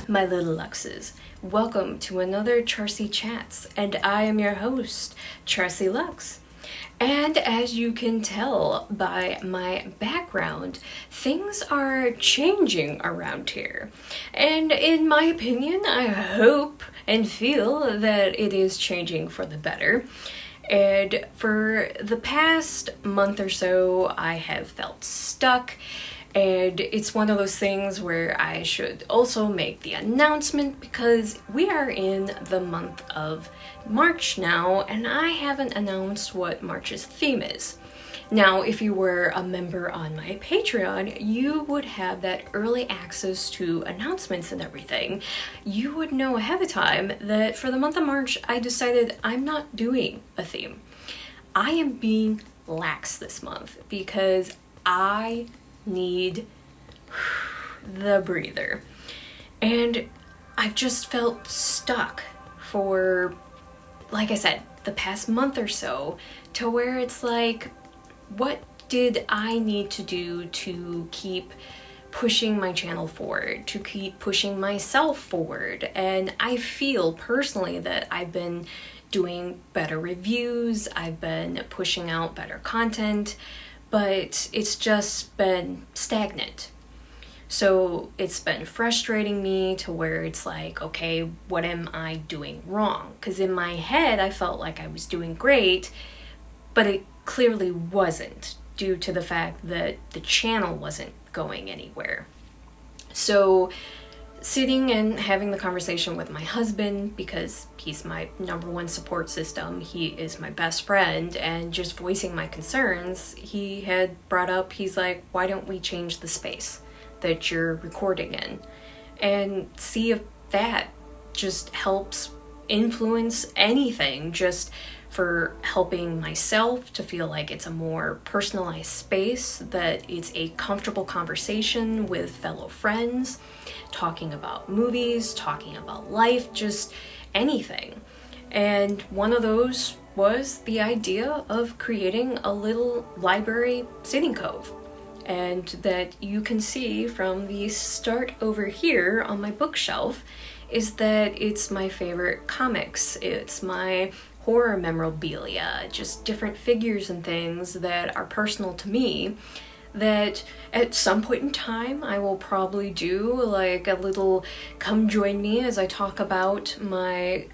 my little Luxes. Welcome to another Charsie Chats, and I am your host, Charsie Lux. And as you can tell by my background, things are changing around here. And in my opinion, I hope and feel that it is changing for the better. And for the past month or so, I have felt stuck. And it's one of those things where I should also make the announcement because we are in the month of March now, and I haven't announced what March's theme is. Now, if you were a member on my Patreon, you would have that early access to announcements and everything. You would know ahead of time that for the month of March, I decided I'm not doing a theme. I am being lax this month because I need the breather. And I've just felt stuck for, like I said, the past month or so, to where it's like, what did I need to do to keep pushing my channel forward, to keep pushing myself forward? And I feel personally that I've been doing better reviews, I've been pushing out better content, but it's just been stagnant. So it's been frustrating me to where it's like, okay, what am I doing wrong? Because in my head, I felt like I was doing great, but it clearly wasn't, due to the fact that the channel wasn't going anywhere. So sitting and having the conversation with my husband, because he's my number one support system, he is my best friend, and just voicing my concerns, he had brought up, he's like, why don't we change the space that you're recording in and see if that just helps influence anything, just for helping myself to feel like it's a more personalized space, that it's a comfortable conversation with fellow friends, talking about movies, talking about life, just anything. And one of those was the idea of creating a little library sitting cove. And that you can see from the start over here on my bookshelf is that it's my favorite comics, it's my horror memorabilia, just different figures and things that are personal to me, that at some point in time I will probably do like a little come join me as I talk about my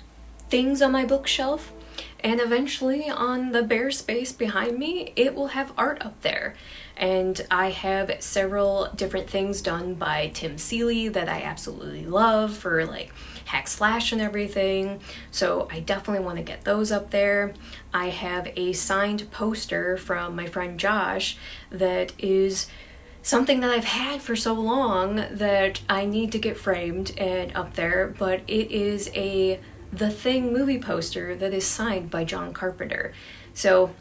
things on my bookshelf. And eventually on the bare space behind me, it will have art up there. And I have several different things done by Tim Seeley that I absolutely love for like hack slash and everything. So I definitely want to get those up there. I have a signed poster from my friend Josh that is something that I've had for so long that I need to get framed and up there, but it is a The Thing movie poster that is signed by John Carpenter. So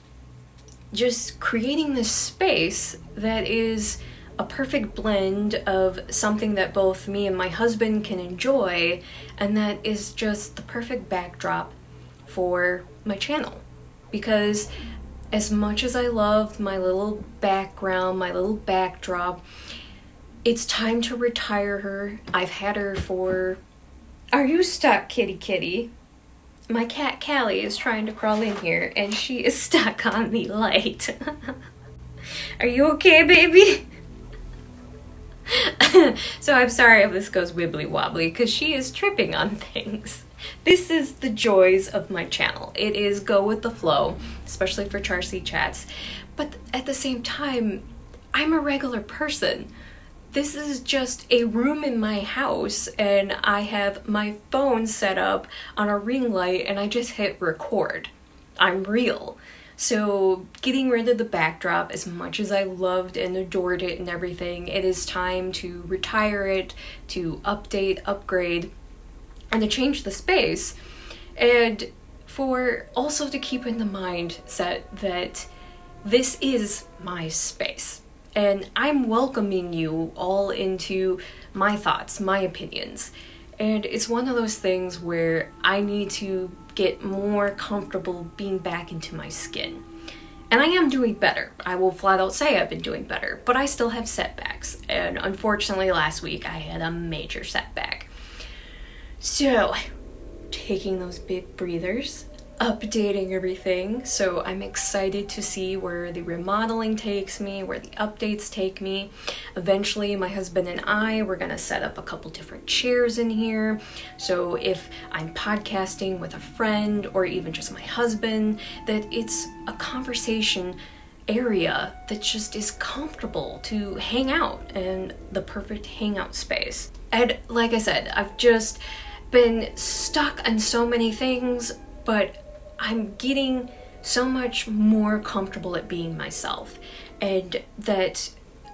just creating this space that is a perfect blend of something that both me and my husband can enjoy, and that is just the perfect backdrop for my channel. Because as much as I loved my little background, my little backdrop, it's time to retire her. I've had her for... Are you stuck, kitty kitty? My cat Callie is trying to crawl in here and she is stuck on the light. Are you okay, baby? So I'm sorry if this goes wibbly wobbly because she is tripping on things. This is the joys of my channel. It is go with the flow, especially for Charsie Chats. But at the same time, I'm a regular person. This is just a room in my house and I have my phone set up on a ring light and I just hit record. I'm real. So getting rid of the backdrop, as much as I loved and adored it and everything, it is time to retire it, to update, upgrade, and to change the space. And for also to keep in the mindset that this is my space. And I'm welcoming you all into my thoughts, my opinions. And it's one of those things where I need to get more comfortable being back into my skin. And I am doing better. I will flat out say I've been doing better, but I still have setbacks. And unfortunately last week I had a major setback. So, taking those big breathers, updating everything. So I'm excited to see where the remodeling takes me, where the updates take me. Eventually, my husband and I, we're gonna set up a couple different chairs in here. So if I'm podcasting with a friend or even just my husband, that it's a conversation area that just is comfortable to hang out, and the perfect hangout space. And like I said, I've just been stuck on so many things, but I'm getting so much more comfortable at being myself, and that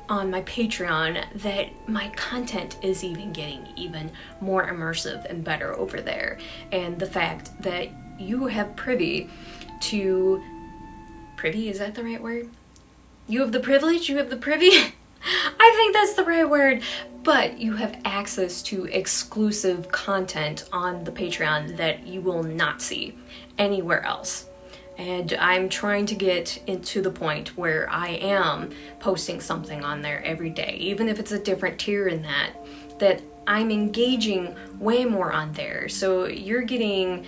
on my Patreon, that my content is even getting even more immersive and better over there. And the fact that you have privy, is that the right word? You have the privilege, you have the privy? I think that's the right word. But you have access to exclusive content on the Patreon that you will not see anywhere else. And I'm trying to get into the point where I am posting something on there every day, even if it's a different tier in that I'm engaging way more on there. So you're getting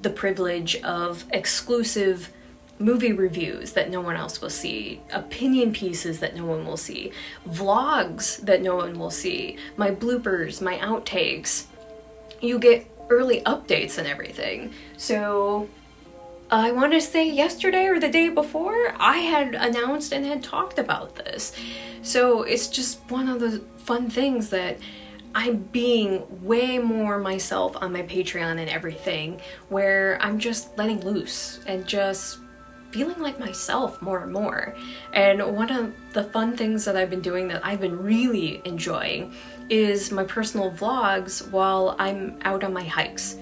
the privilege of exclusive movie reviews that no one else will see, opinion pieces that no one will see, vlogs that no one will see, my bloopers, my outtakes. You get early updates and everything. So I want to say yesterday or the day before, I had announced and had talked about this. So it's just one of the fun things that I'm being way more myself on my Patreon and everything, where I'm just letting loose and just feeling like myself more and more. And one of the fun things that I've been doing that I've been really enjoying is my personal vlogs while I'm out on my hikes.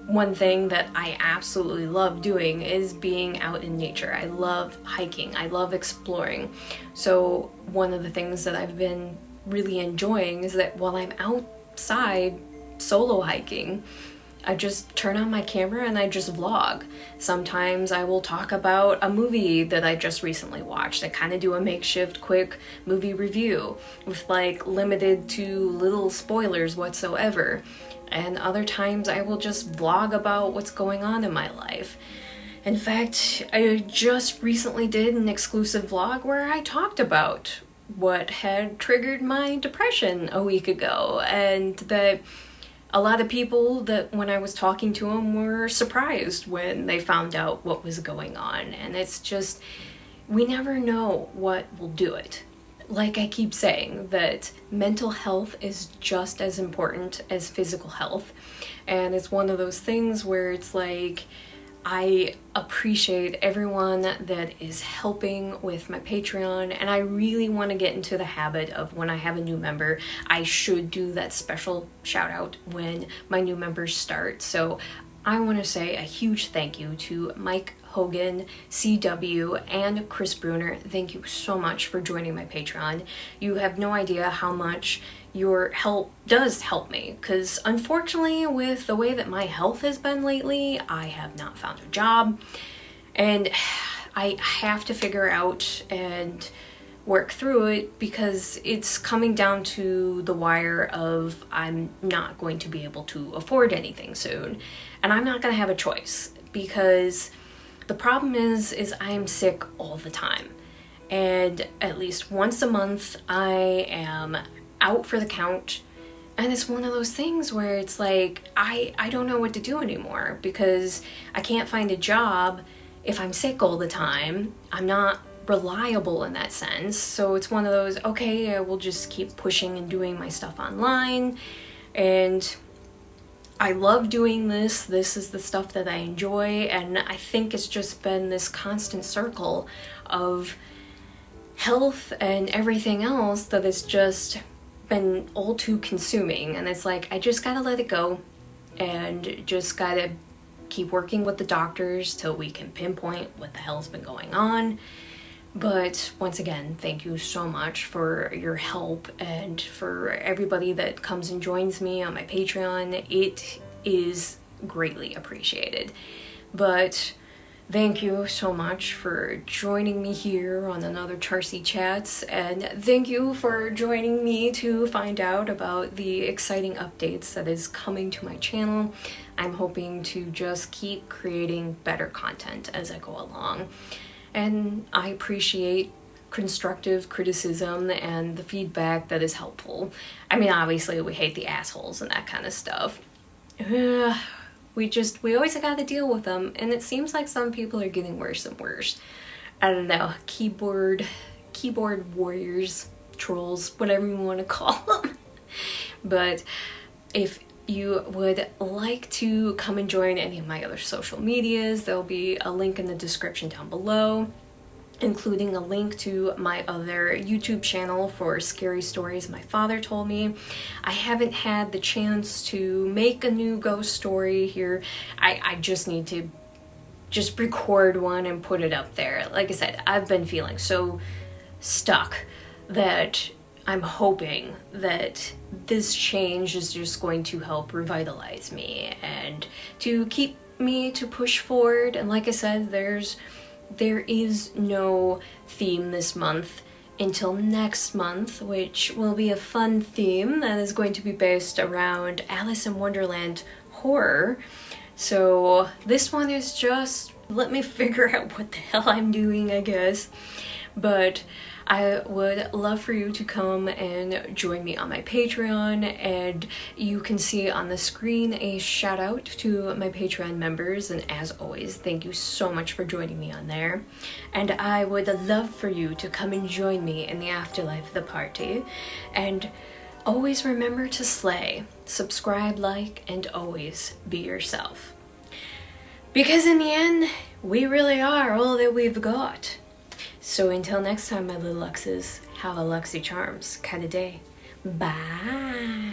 One thing that I absolutely love doing is being out in nature. I love hiking, I love exploring. So one of the things that I've been really enjoying is that while I'm outside solo hiking, I just turn on my camera and I just vlog. Sometimes I will talk about a movie that I just recently watched and kind of do a makeshift quick movie review with like limited to little spoilers whatsoever. And other times I will just vlog about what's going on in my life. In fact, I just recently did an exclusive vlog where I talked about what had triggered my depression a week ago, and that a lot of people that when I was talking to them were surprised when they found out what was going on. And it's just, we never know what will do it. Like I keep saying, that mental health is just as important as physical health. And it's one of those things where it's like, I appreciate everyone that is helping with my Patreon, and I really want to get into the habit of when I have a new member, I should do that special shout out when my new members start. So I want to say a huge thank you to Mike Hogan, CW, and Chris Bruner. Thank you so much for joining my Patreon. You have no idea how much your help does help me, because unfortunately with the way that my health has been lately, I have not found a job, and I have to figure out and work through it, because it's coming down to the wire of I'm not going to be able to afford anything soon, and I'm not going to have a choice, because the problem is I'm sick all the time, and at least once a month I am out for the count. And it's one of those things where it's like I don't know what to do anymore, because I can't find a job if I'm sick all the time. I'm not reliable in that sense. So it's one of those, okay, I will just keep pushing and doing my stuff online. And I love doing this. This is the stuff that I enjoy. And I think it's just been this constant circle of health and everything else that is just been all too consuming. And it's like, I just gotta let it go and just gotta keep working with the doctors till we can pinpoint what the hell's been going on. But once again, thank you so much for your help, and for everybody that comes and joins me on my Patreon. It is greatly appreciated. But thank you so much for joining me here on another Charsie Chats, and thank you for joining me to find out about the exciting updates that is coming to my channel. I'm hoping to just keep creating better content as I go along, and I appreciate constructive criticism and the feedback that is helpful. I mean, obviously we hate the assholes and that kind of stuff. We always gotta deal with them, and it seems like some people are getting worse and worse. I don't know, keyboard warriors, trolls, whatever you want to call them. But if you would like to come and join any of my other social medias, there'll be a link in the description down below, including a link to my other YouTube channel for scary stories my father told me. I haven't had the chance to make a new ghost story here. I just need to just record one and put it up there. Like I said, I've been feeling so stuck that I'm hoping that this change is just going to help revitalize me and to keep me to push forward. And like I said, there is no theme this month until next month, which will be a fun theme that is going to be based around Alice in Wonderland horror. So this one is just, let me figure out what the hell I'm doing, I guess. But I would love for you to come and join me on my Patreon, and you can see on the screen a shout out to my Patreon members, and as always, thank you so much for joining me on there. And I would love for you to come and join me in the afterlife of the party, and always remember to slay, subscribe, like, and always be yourself. Because in the end, we really are all that we've got. So until next time, my little Luxes, have a Luxy Charms kind of day. Bye!